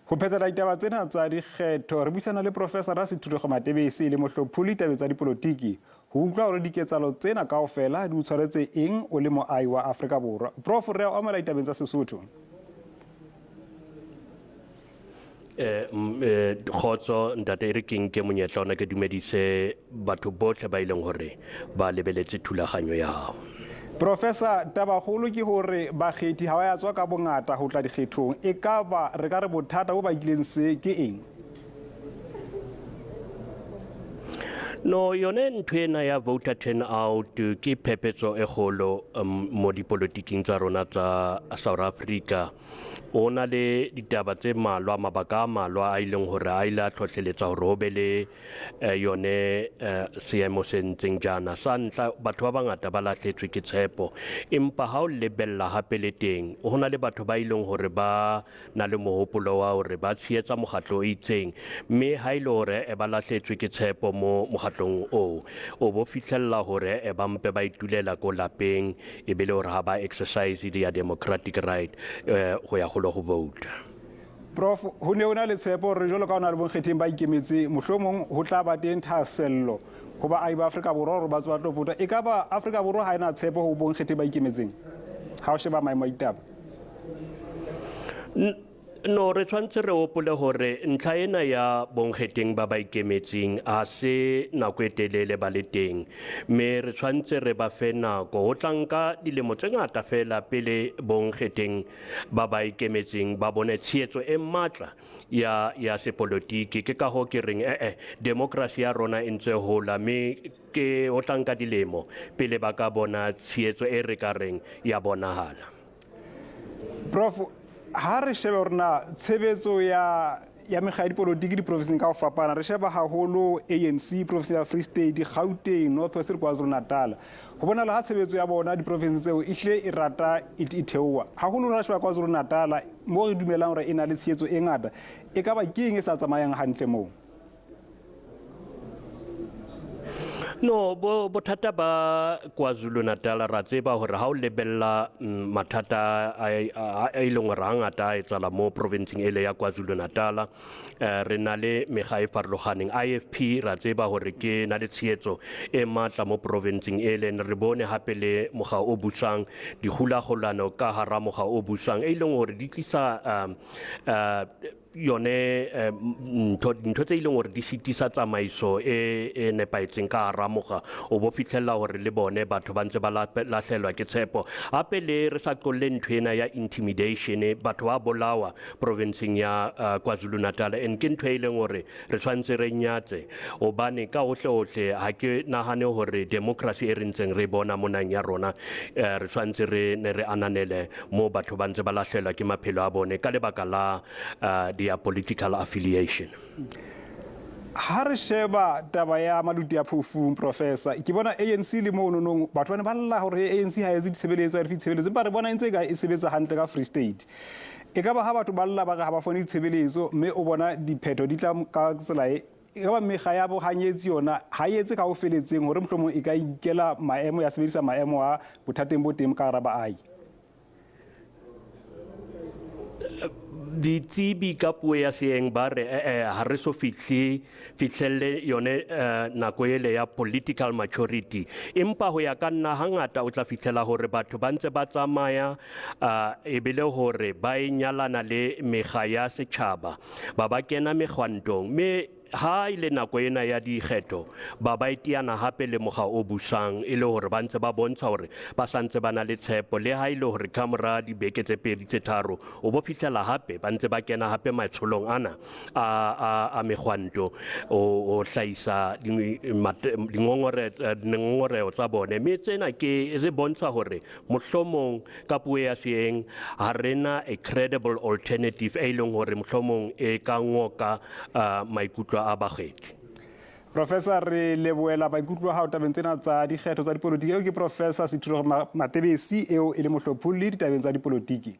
Ho phethela ditaba tsena tsa dikgetho re buisana le Profesa Sethulego Matebesi le mohlopholli ditabeng tsa dipolotiki ho utlwa hore diketsahalo tsena kaofela di tshwaretse eng o le moahi wa Afrika Borwa. Prof, re a amela ditabeng tsa Sesotho. Khotso ntate re ke nke monyetla ona ke dumedise batho bohle ba ileng hore ba lebeletse thulaganyo ya hao. Profesa, tabakgolo ke hore bakgethi ha ba ya tswa ka bongata ho tla dikgethong, e ka ba re ka re bothata bo ba ileng se ke eng? No, yone ntwena ya voter turnout ke phephetso e kgolo mo dipolotiking tsa rona tsa South Africa. Ona le ditaba tse malwa mabaka a malwa a ileng hore a ile a tlhotlheletsa hore ho be le yone seemo se ntseng jana. Sa ntlha batho ba bangata ba lahletswe ke tshepo, empa ha o lebella hape le teng ho na le batho ba ileng hore ba na le mohopolo wa hore ba tshehetsa mokgatlo o itseng, mme ha ile hore ba lahletswe ke tshepo mo mokgatlong o bo fihlella hore ba mpe ba itulela ko lapeng e bile hore ha ba exercise their democratic right ho ya go vote. Prof, ho ne ona le tshepo re jolo ka ona le bonkgetheng ba ikemetse mohlomong ho tla ba teng thasello ho ba ai ba Afrika Borwa hore ba tswa tlo vota. E ka ba Afrika Borwa ha ena tshepo ho bonkgetheng ba ikemetseng ha o sheba maemo a ditaba? No, re tshwantse re opole hore ntlha ena ya bonkgetheng ba ba ikemetseng a se nako e telele ba le teng, mme re tshwantse re ba fe nako ho tlanka dilemo tse ngata fela pele bonkgetheng ba ba ikemetseng ba bone tshehetso e matla ya sepolotiki. Ke ka ho ke reng democracy ya rona e ntse hola, mme ke ho tlanka dilemo pele ba ka bona tshehetso e re ka reng ya bonahala. Prof, ha re sheba hore na tshebetso ya mekga ya dipolotiki diprofenseng ka ho fapana, re sheba haholo ANC, Province ya Free State, Gauteng, North West le KwaZulu-Natal. Ho bonahala ha tshebetso ya bona diprofense tseo ehlile e rata e theoha. Haholo re sheba KwaZulu-Natal mo re dumelang hore e na le tshehetso e ngata, e ka ba ke eng e sa tsamayang hantle moo? No, bothata ba KwaZulu-Natal ra tseba hore ha o lebella mathata a ileng hore hangata a etsala mo provinceng ele ya KwaZulu-Natal, re na le mekga e farologaneng. IFP ra tseba hore ke na le tshehetso e matla mo provinceng ele. Re bone hape le mokga o busang dikgulagolano ka hara mokga o busang e leng hore di tlisa yone ntho tse ileng hore di sitisa tsamaiso e nepaetseng ka hara mokga o bo fitlhella hore le bone batho ba ntse ba lahlelwa ke tshepo. Hape le re sa qolle nthwena ya intimidation, batho ba bolawa provinceng ya KwaZulu-Natal, and ke ntho e leng hore re tshwantse re nyatse hobane ka hohle ha ke nahane hore democracy e re ntseng re bona monang ya rona re tshwantse re ananele mo batho ba ntse ba lahlelwa ke maphelo a bone ka lebaka la their political affiliation. Ha re sheba taba ya maluti ya phofung, Professor, ke bona ANC le mo nonong batho bana ba lla hore ANC ha etse ditshebeletso ya ditshebeletso, empa re bona ntse ka e sebetsa hantle ka Free State. E ka ba ha batho ba lla ba ga ba fone ditshebeletso, mme o bona diphetho di tla ka tsela e ka ba mekga ya bohanyetsi yona ha e etse ka ho feletseng hore mohlomong e ka ikela maemo ya sebedisa maemo a bothateng bo teng ka hara baahi. Ditsebi ka puo ya seeng ba re ha re so fihlelle yone nako ele ya political maturity, empa ho ya ka nna hangata o tla fihlela hore batho ba ntse ba tsamaya e bile hore ba e nyalana le mekga ya setjhaba ba kena mekgwantong, mme ha ile nako ena ya dikgetho ba iteana hape le mokga o busang e le hore ba ntse ba bontsha hore ba santse ba na le tshepo, le ha ile hore kamora dibeke tse pedi tse tharo o bo fihlela hape ba ntse ba kena hape matsholong ana a mekgwanto o hlahisa dingongoreo tsa bone, mme tsena ke re bontsha hore mohlomong ka puo ya seeng ha rena a credible alternative e leng hore mohlomong e ka ngoka maikutlo a bakgethi. Professor, re leboela maikutlo a hao tabeng tsena tsa dikgetho tsa dipolotiki. Eo ke Profesa Sethulego Matebesi eo e le mohlopholli ditabeng tsa dipolotiki.